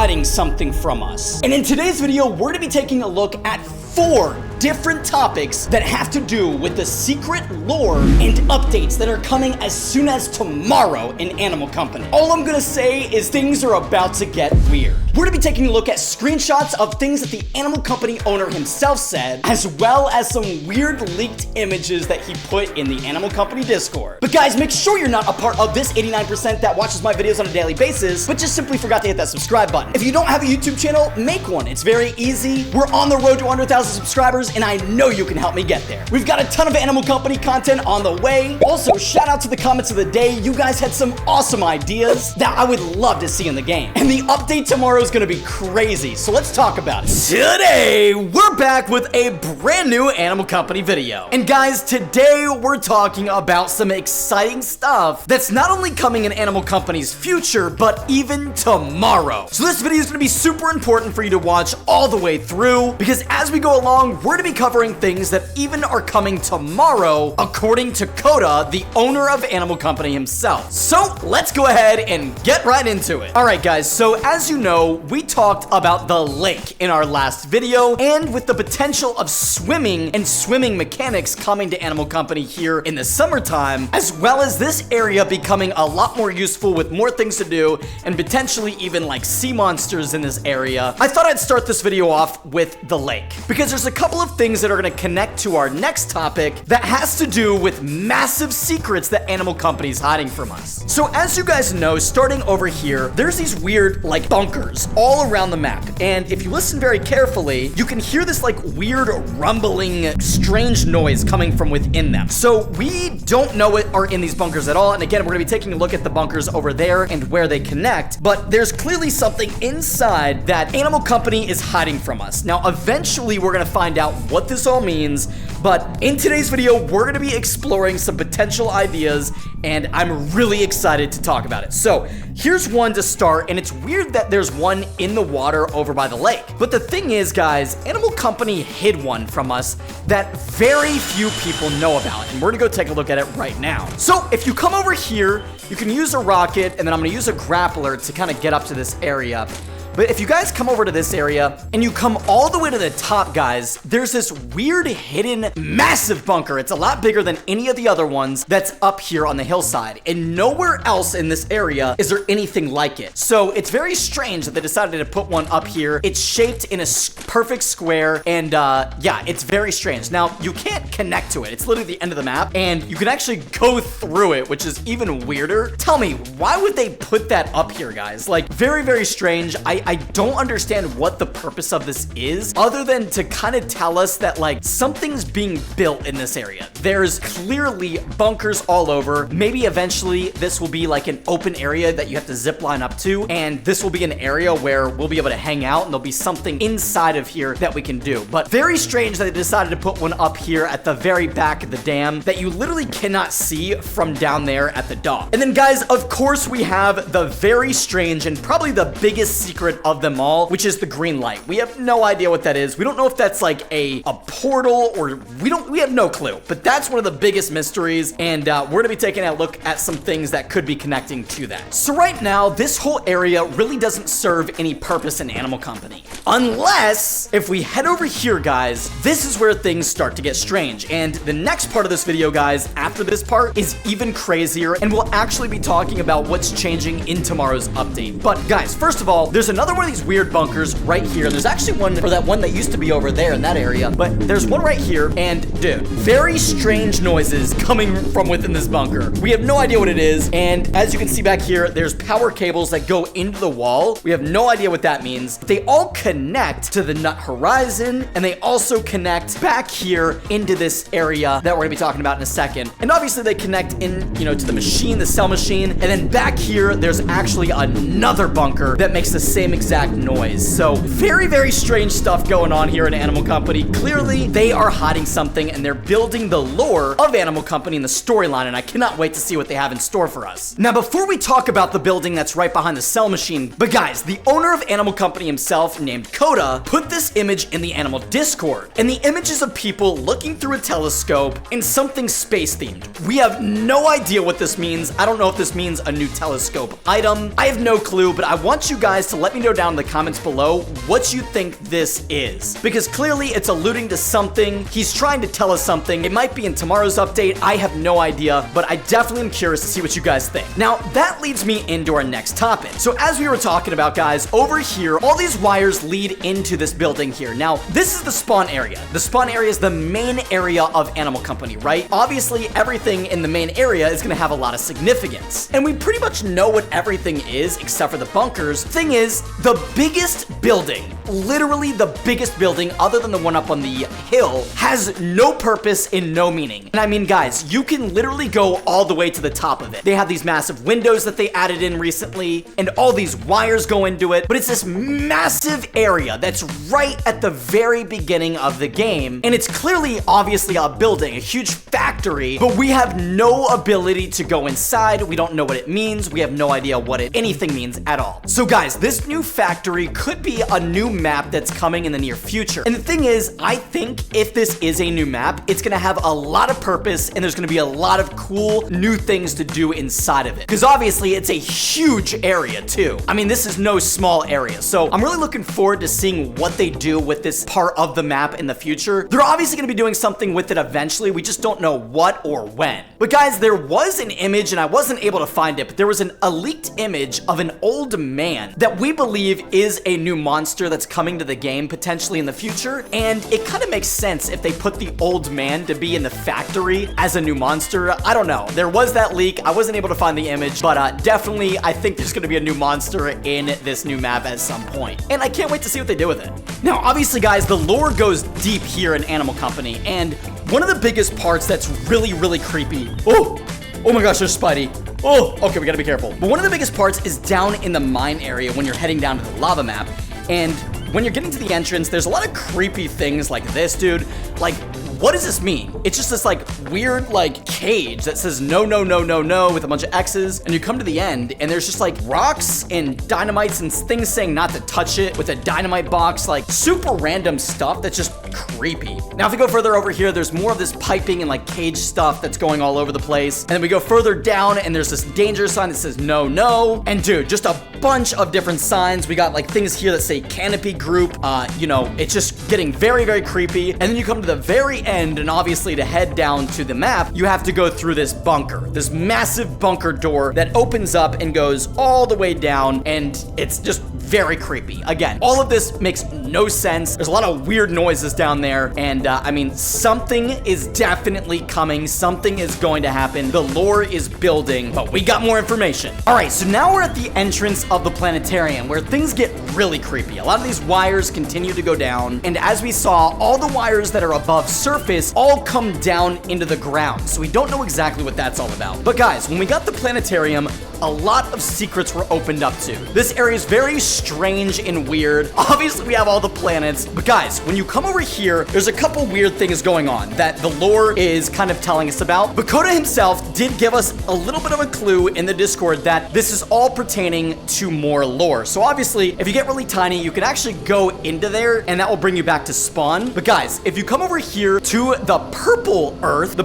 hiding something from us. And in today's video, we're gonna be taking a look at 4 different topics that have to do with the secret lore and updates that are coming as soon as tomorrow in Animal Company. All I'm gonna say is things are about to get weird. We're gonna be taking a look at screenshots of things that the Animal Company owner himself said, as well as some weird leaked images that he put in the Animal Company Discord. But guys, make sure you're not a part of this 89% that watches my videos on a daily basis, but just simply forgot to hit that subscribe button. If you don't have a YouTube channel, make one. It's very easy. We're on the road to 100,000 subscribers, and I know you can help me get there. We've got a ton of Animal Company content on the way. Also, shout out to the comments of the day. You guys had some awesome ideas that I would love to see in the game. And the update tomorrow is gonna be crazy, so let's talk about it. Today, we're back with a brand new Animal Company video. And guys, today we're talking about some exciting stuff that's not only coming in Animal Company's future, but even tomorrow. So this video is gonna be super important for you to watch all the way through, because as we go along, we're gonna be covering things that even are coming tomorrow, according to Coda, the owner of Animal Company himself. So let's go ahead and get right into it. All right, guys, so as you know, we talked about the lake in our last video, and with the potential of swimming and swimming mechanics coming to Animal Company here in the summertime, as well as this area becoming a lot more useful with more things to do, and potentially even like sea monsters in this area, I thought I'd start this video off with the lake, because there's a couple of things that are going to connect to our next topic that has to do with massive secrets that Animal Company is hiding from us. So as you guys know, starting over here, there's these weird like bunkers all around the map, and if you listen very carefully, you can hear this like weird rumbling strange noise coming from within them. So we don't know what are in these bunkers at all, and again, we're going to be taking a look at the bunkers over there and where they connect, but there's clearly something inside that Animal Company is hiding from us. Now eventually we're going to find out what this all means, but in today's video we're going to be exploring some potential ideas, and I'm really excited to talk about it. So here's one to start, and it's weird that there's one in the water over by the lake, but the thing is, guys, Animal Company hid one from us that very few people know about, and we're gonna go take a look at it right now. So if you come over here, you can use a rocket, and then I'm gonna use a grappler to kind of get up to this area. But if you guys come over to this area and you come all the way to the top, guys, there's this weird hidden massive bunker. It's a lot bigger than any of the other ones that's up here on the hillside, and nowhere else in this area is there anything like it. So it's very strange that they decided to put one up here. It's shaped in a perfect square, and yeah, it's very strange. Now, you can't connect to it. It's literally the end of the map, and you can actually go through it, which is even weirder. Tell me, why would they put that up here, guys? Like, very, very strange. I don't understand what the purpose of this is, other than to kind of tell us that like something's being built in this area. There's clearly bunkers all over. Maybe eventually this will be like an open area that you have to zip line up to, and this will be an area where we'll be able to hang out, and there'll be something inside of here that we can do. But very strange that they decided to put one up here at the very back of the dam that you literally cannot see from down there at the dock. And then, guys, of course we have the very strange and probably the biggest secret of them all, which is the green light. We have no idea what that is. We don't know if that's like a portal, or we have no clue, but that's one of the biggest mysteries, and we're gonna be taking a look at some things that could be connecting to that. So right now, this whole area really doesn't serve any purpose in Animal Company, unless if we head over here, guys, this is where things start to get strange. And the next part of this video, guys, after this part, is even crazier, and we'll actually be talking about what's changing in tomorrow's update. But guys, first of all, there's another one of these weird bunkers right here. There's actually one, or that one that used to be over there in that area, but there's one right here, and dude, very strange noises coming from within this bunker. We have no idea what it is, and as you can see back here, there's power cables that go into the wall. We have no idea what that means. They all connect to the nut horizon, and they also connect back here into this area that we're gonna be talking about in a second. And obviously they connect in, you know, to the machine, the cell machine, and then back here, there's actually another bunker that makes the same exact noise. So very, very strange stuff going on here in Animal Company. Clearly, they are hiding something, and they're building the lore of Animal Company in the storyline, and I cannot wait to see what they have in store for us. Now, before we talk about the building that's right behind the cell machine, but guys, the owner of Animal Company himself, named Coda, put this image in the Animal Discord, and the image is of people looking through a telescope and something space-themed. We have no idea what this means. I don't know if this means a new telescope item. I have no clue, but I want you guys to let me me know down in the comments below what you think this is. Because clearly it's alluding to something. He's trying to tell us something. It might be in tomorrow's update. I have no idea, but I definitely am curious to see what you guys think. Now, that leads me into our next topic. So as we were talking about, guys, over here, all these wires lead into this building here. Now, this is the spawn area. The spawn area is the main area of Animal Company, right? Obviously, everything in the main area is gonna have a lot of significance. And we pretty much know what everything is, except for the bunkers. Thing is, the biggest building, literally the biggest building other than the one up on the hill, has no purpose and no meaning. And I mean, guys, you can literally go all the way to the top of it. They have these massive windows that they added in recently, and all these wires go into it, but it's this massive area that's right at the very beginning of the game, and it's clearly, obviously, a building, a huge factory, but we have no ability to go inside. We don't know what it means. We have no idea what anything means at all. So guys, this new factory could be a new map that's coming in the near future. And the thing is, I think if this is a new map, it's gonna have a lot of purpose, and there's gonna be a lot of cool new things to do inside of it. Because obviously, it's a huge area too. I mean, this is no small area. So I'm really looking forward to seeing what they do with this part of the map in the future. They're obviously gonna be doing something with it eventually. We just don't know what or when. But guys, there was an image, and I wasn't able to find it, but there was a leaked image of an old man that we believe is a new monster that's coming to the game potentially in the future. And it kind of makes sense if they put the old man to be in the factory as a new monster. I don't know. There was that leak. I wasn't able to find the image, but definitely I think there's gonna be a new monster in this new map at some point. And I can't wait to see what they do with it. Now, obviously, guys, the lore goes deep here in Animal Company, and one of the biggest parts that's really, really creepy. Oh my gosh, there's Spidey. Oh, okay, we gotta be careful. But one of the biggest parts is down in the mine area when you're heading down to the lava map. And when you're getting to the entrance, there's a lot of creepy things like this, dude. Like, what does this mean? It's just this like weird like cage that says no, no, no, no, no with a bunch of X's, and you come to the end and there's just like rocks and dynamites and things saying not to touch it with a dynamite box, like super random stuff that's just creepy. Now if we go further over here, there's more of this piping and like cage stuff that's going all over the place. And then we go further down and there's this danger sign that says no, no. And dude, just a bunch of different signs. We got like things here that say canopy group. You know, it's just getting very, very creepy. And then you come to the very end, and obviously to head down to the map, you have to go through this bunker, this massive bunker door that opens up and goes all the way down, and it's just very creepy. Again, all of this makes no sense. There's a lot of weird noises down there, and I mean, something is definitely coming. Something is going to happen. The lore is building, but we got more information. All right, so now we're at the entrance of the planetarium where things get really creepy. A lot of these wires continue to go down, and as we saw, all the wires that are above surface all come down into the ground, so we don't know exactly what that's all about. But guys, when we got the planetarium, a lot of secrets were opened up to. This area is very strange and weird. Obviously, we have all the planets, but guys, when you come over here, there's a couple weird things going on that the lore is kind of telling us about. But Coda himself did give us a little bit of a clue in the Discord that this is all pertaining to more lore. So obviously, if you get really tiny, you can actually go into there, and that will bring you back to spawn. But guys, if you come over here to the purple Earth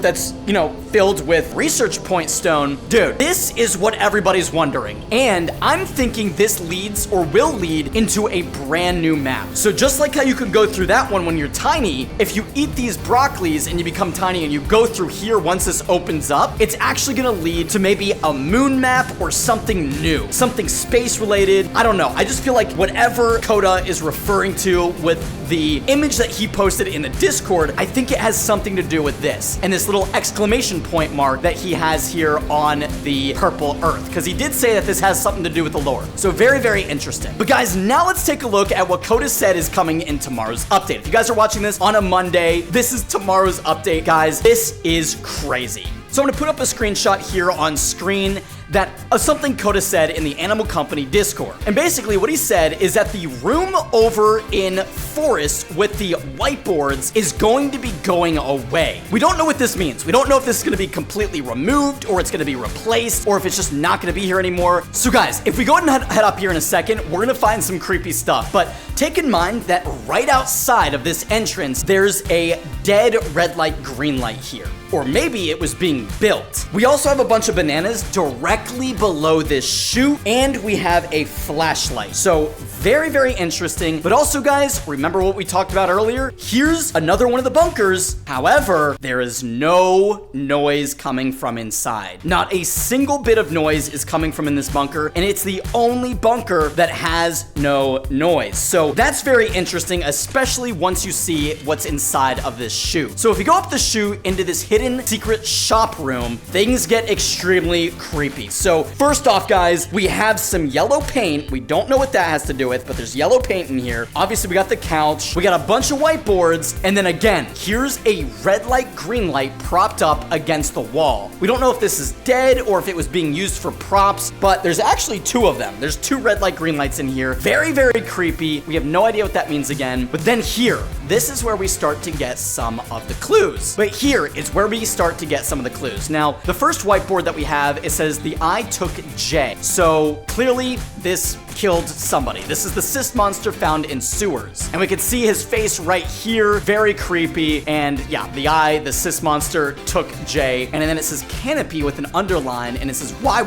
that's, you know, filled with research point stone, dude, this is what everybody's wondering. And I'm thinking this leads or will lead into a brand new map. So just like how you can go through that one when you're tiny, if you eat these broccolis and you become tiny and you go through here once this opens up, it's actually gonna lead to maybe a moon map or something new, something space related. I don't know. I just feel like whatever Coda is referring to with the image that he posted in the Discord, I think it has something to do with this and this little exclamation point mark that he has here on the purple Earth, because he did say that this has something to do with the lore. So very, very interesting. But guys, now let's take a look at what Coda said is coming in tomorrow's update. If you guys are watching this on a Monday, this is tomorrow's update, guys. This is crazy. So I'm gonna put up a screenshot here on screen that of something Coda said in the Animal Company Discord. And basically what he said is that the room over in Forest with the whiteboards is going to be going away. We don't know what this means. We don't know if this is gonna be completely removed or it's gonna be replaced or if it's just not gonna be here anymore. So guys, if we go ahead and head up here in a second, we're gonna find some creepy stuff. But take in mind that right outside of this entrance, there's a dead red light, green light here. Or maybe it was being built. We also have a bunch of bananas directly below this chute, and we have a flashlight. So very, very interesting. But also, guys, remember what we talked about earlier? Here's another one of the bunkers. However, there is no noise coming from inside. Not a single bit of noise is coming from in this bunker, and it's the only bunker that has no noise. So that's very interesting, especially once you see what's inside of this chute. So if you go up the chute into this hidden secret shop room, things get extremely creepy. So first off, guys, we have some yellow paint. We don't know what that has to do with, but there's yellow paint in here. Obviously, we got the couch. We got a bunch of whiteboards. And then again, here's a red light, green light propped up against the wall. We don't know if this is dead or if it was being used for props, but there's actually two of them. There's two red light, green lights in here. Very, very creepy. We have no idea what that means again. But then here, this is where we start to get some of the clues. But here is where we start to get some of the clues. Now, the first whiteboard that we have, it says the eye took J. So clearly this killed somebody. This is the cyst monster found in sewers. And we can see his face right here. Very creepy. And yeah, the eye, the cyst monster took J. And then it says canopy with an underline, and it says why.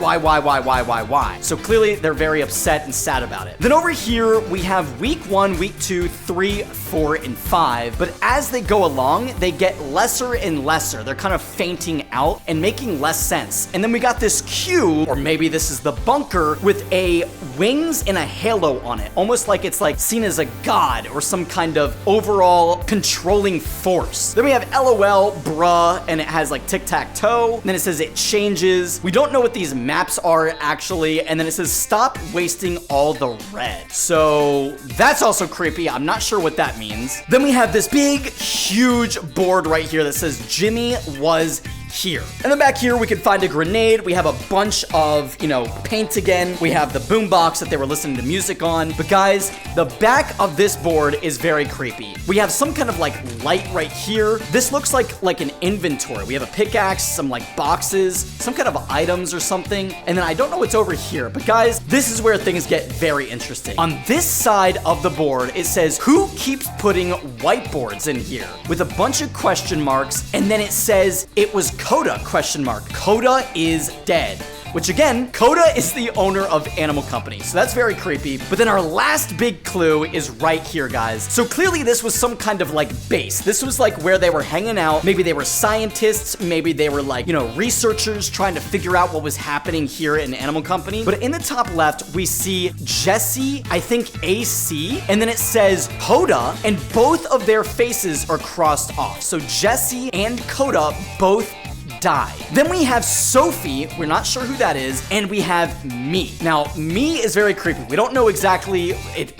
So clearly they're very upset and sad about it. Then over here, we have week 1, week 2, 3, 4, and 5. But as they go along, they get lesser and lesser. They're kind of fainting out and making less sense. And then we got this cube, or maybe this is the bunker, with a wings and a halo on it. Almost like it's like seen as a god or some kind of overall controlling force. Then we have LOL, bruh, and it has like tic-tac-toe. Then it says it changes. We don't know what these maps are actually. And then it says stop wasting all the red. So that's also creepy. I'm not sure what that means. Then we have this big, huge board right here that says Jimmy was here. And then back here, we can find a grenade. We have a bunch of, paint again. We have the boombox that they were listening to music on. But guys, the back of this board is very creepy. We have some kind of like light right here. This looks like an inventory. We have a pickaxe, some like boxes, some kind of items or something. And then I don't know what's over here. But guys, this is where things get very interesting. On this side of the board, it says, who keeps putting whiteboards in here? With a bunch of question marks. And then it says it was Coda, question mark. Coda is dead. Which again, Coda is the owner of Animal Company. So that's very creepy. But then our last big clue is right here, guys. So clearly this was some kind of like base. This was like where they were hanging out. Maybe they were scientists. Maybe they were like, researchers trying to figure out what was happening here in Animal Company. But in the top left, we see Jesse, I think AC, and then it says Coda, and both of their faces are crossed off. So Jesse and Coda both die. Then we have Sophie, we're not sure who that is, and we have me. Now, me is very creepy. We don't know exactly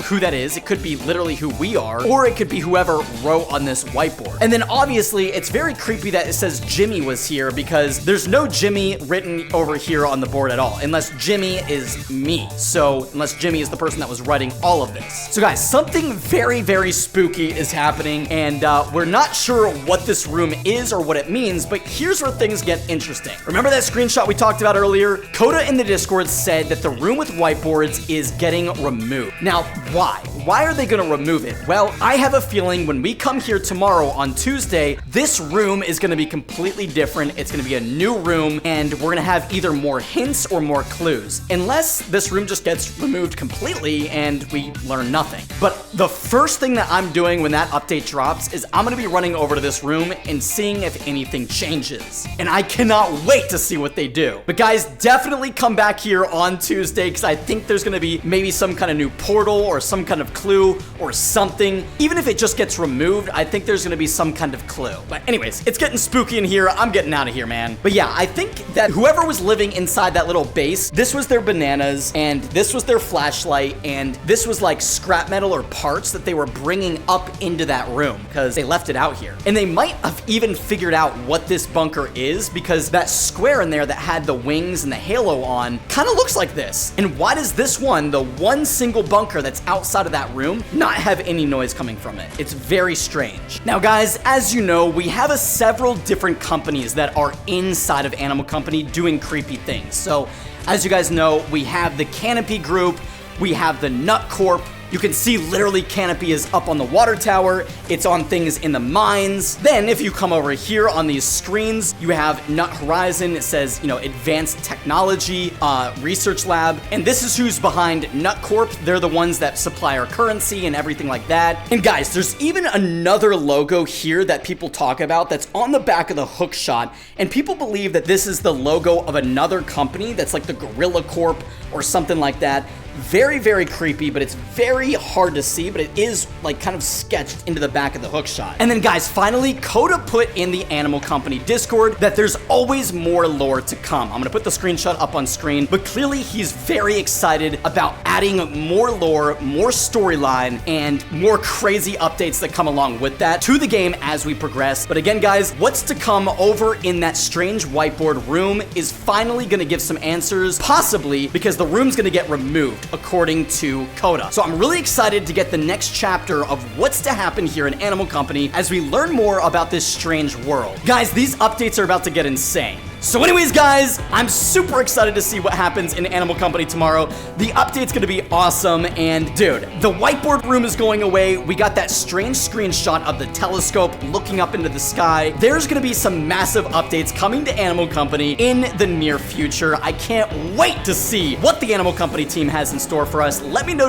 who that is. It could be literally who we are, or it could be whoever wrote on this whiteboard. And then obviously, it's very creepy that it says Jimmy was here because there's no Jimmy written over here on the board at all, unless Jimmy is me. So, unless Jimmy is the person that was writing all of this. So guys, something very, very spooky is happening, and we're not sure what this room is or what it means, but here's where things get interesting. Remember that screenshot we talked about earlier? Coda in the Discord said that the room with whiteboards is getting removed. Now, why? Why are they gonna remove it? Well, I have a feeling when we come here tomorrow on Tuesday, this room is gonna be completely different. It's gonna be a new room, and we're gonna have either more hints or more clues. Unless this room just gets removed completely and we learn nothing. But the first thing that I'm doing when that update drops is I'm gonna be running over to this room and seeing if anything changes. And I cannot wait to see what they do. But guys, definitely come back here on Tuesday because I think there's gonna be maybe some kind of new portal or some kind of clue or something. Even if it just gets removed, I think there's gonna be some kind of clue. But anyways, it's getting spooky in here. I'm getting out of here, man. But yeah, I think that whoever was living inside that little base, this was their bananas, and this was their flashlight, and this was like scrap metal or parts that they were bringing up into that room because they left it out here. And they might have even figured out what this bunker is because that square in there that had the wings and the halo on kind of looks like this. And why does this one, the one single bunker that's outside of that room, not have any noise coming from it? It's very strange. Now guys, as you know, we have several different companies that are inside of Animal Company doing creepy things. So as you guys know, we have the Canopy Group, we have the Nut Corp, You can see literally Canopy is up on the water tower. It's on things in the mines. Then if you come over here on these screens, you have Nut Horizon. It says, you know, Advanced Technology Research Lab. And this is who's behind Nut Corp. They're the ones that supply our currency and everything like that. And guys, there's even another logo here that people talk about that's on the back of the hook shot. And people believe that this is the logo of another company that's like the Gorilla Corp or something like that. Very, very creepy, but it's very hard to see, but it is like kind of sketched into the back of the hook shot. And then guys, finally, Coda put in the Animal Company Discord that there's always more lore to come. I'm gonna put the screenshot up on screen, but clearly he's very excited about adding more lore, more storyline, and more crazy updates that come along with that to the game as we progress. But again, guys, what's to come over in that strange whiteboard room is finally gonna give some answers, possibly because the room's gonna get removed, according to Coda. So I'm really excited to get the next chapter of what's to happen here in Animal Company as we learn more about this strange world. Guys, these updates are about to get insane. So anyways, guys, I'm super excited to see what happens in Animal Company tomorrow. The update's gonna be awesome, and dude, the whiteboard room is going away. We got that strange screenshot of the telescope looking up into the sky. There's gonna be some massive updates coming to Animal Company in the near future. I can't wait to see what the Animal Company team has in store for us. Let me know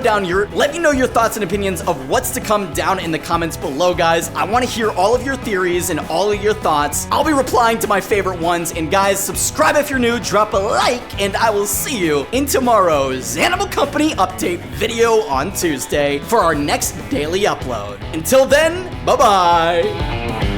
your thoughts and opinions of what's to come down in the comments below, guys. I want to hear all of your theories and all of your thoughts. I'll be replying to my favorite ones, and guys, subscribe if you're new, drop a like, and I will see you in tomorrow's Animal Company update video on Tuesday for our next daily upload. Until then, bye-bye.